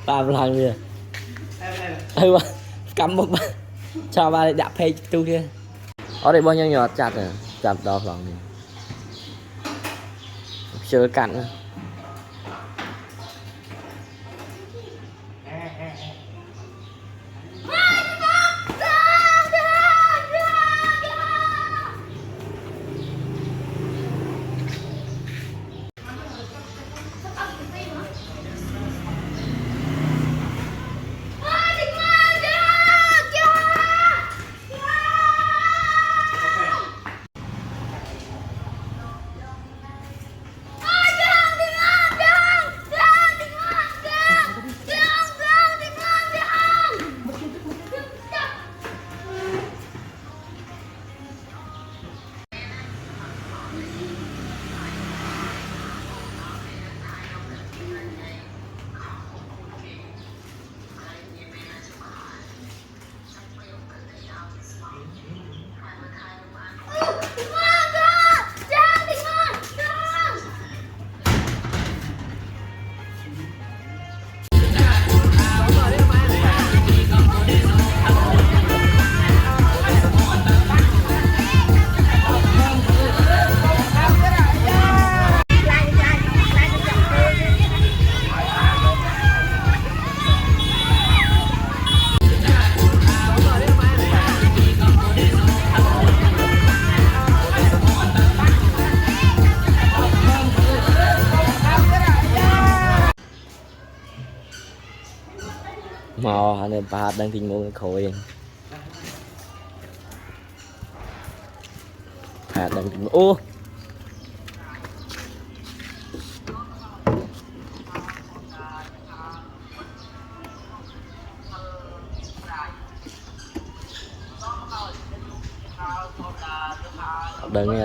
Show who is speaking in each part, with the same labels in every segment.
Speaker 1: ba lần kìa wah cầm một ba cho ba đạp phê tu kia ở đây bao nhiêu nhỏ chặt rồi chặt đo lòng này chưa cạn mò nên ba đang tình mua khối đang tình mua ô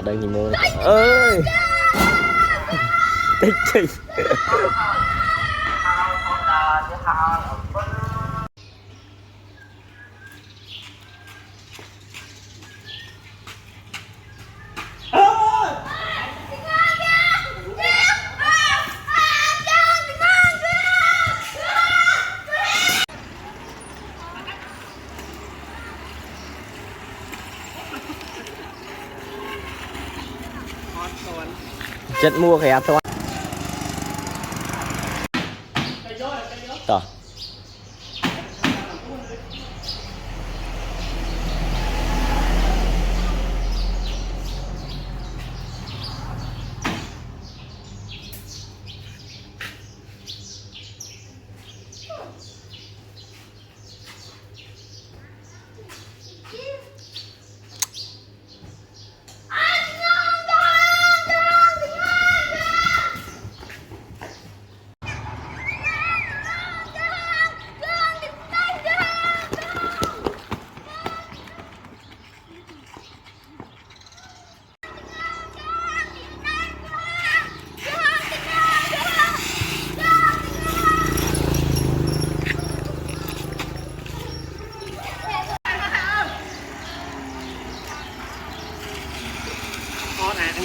Speaker 1: đang tình mua ơi tích chị chất mua khẻ thôi tỏ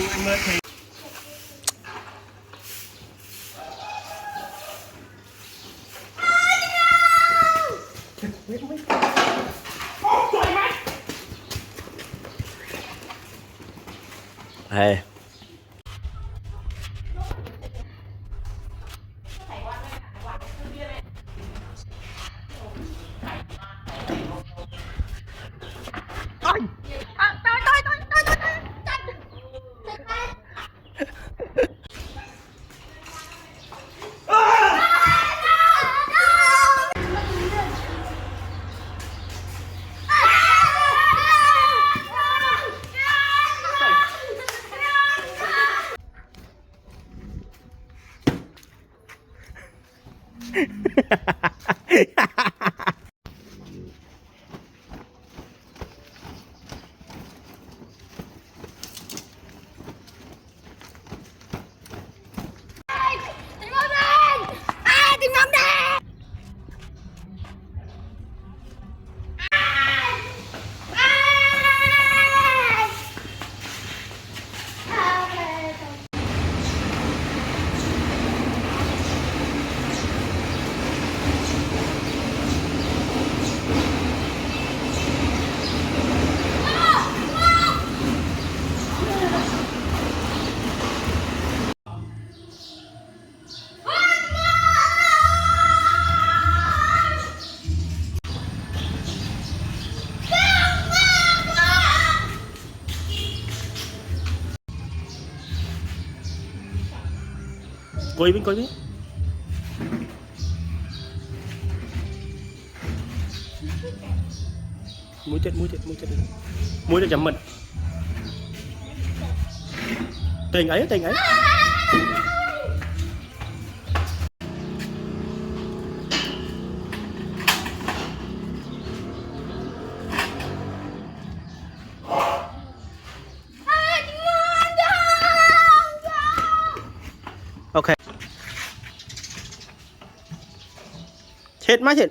Speaker 2: anh mới thì
Speaker 1: hey
Speaker 2: quay với muối chết muối nó chậm mình tiền ấy ok chết má chết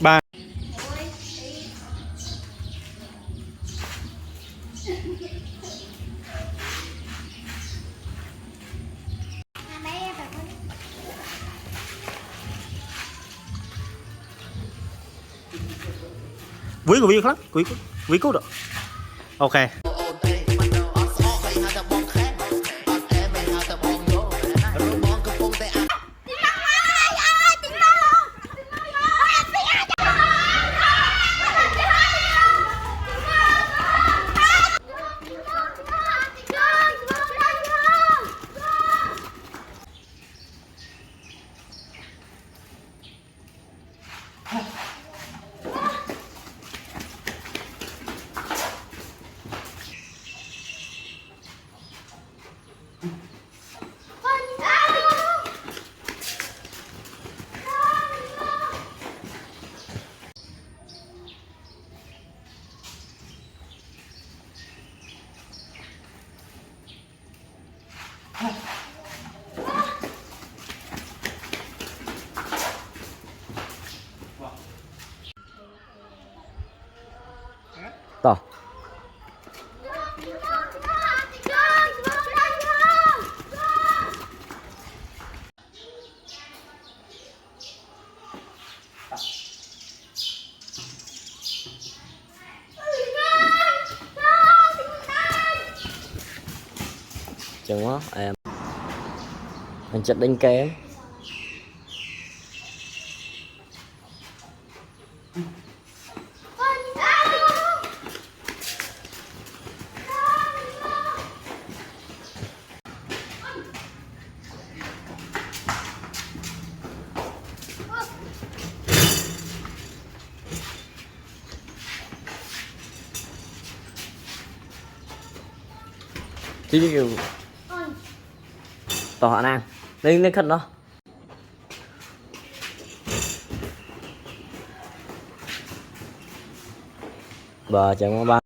Speaker 2: ba quý của khác quý cốt rồi ok
Speaker 1: tỏ chừng quá em anh chặt đánh ké chứ kiểu tỏ hả nàng lên khẩn đó bà chẳng có ba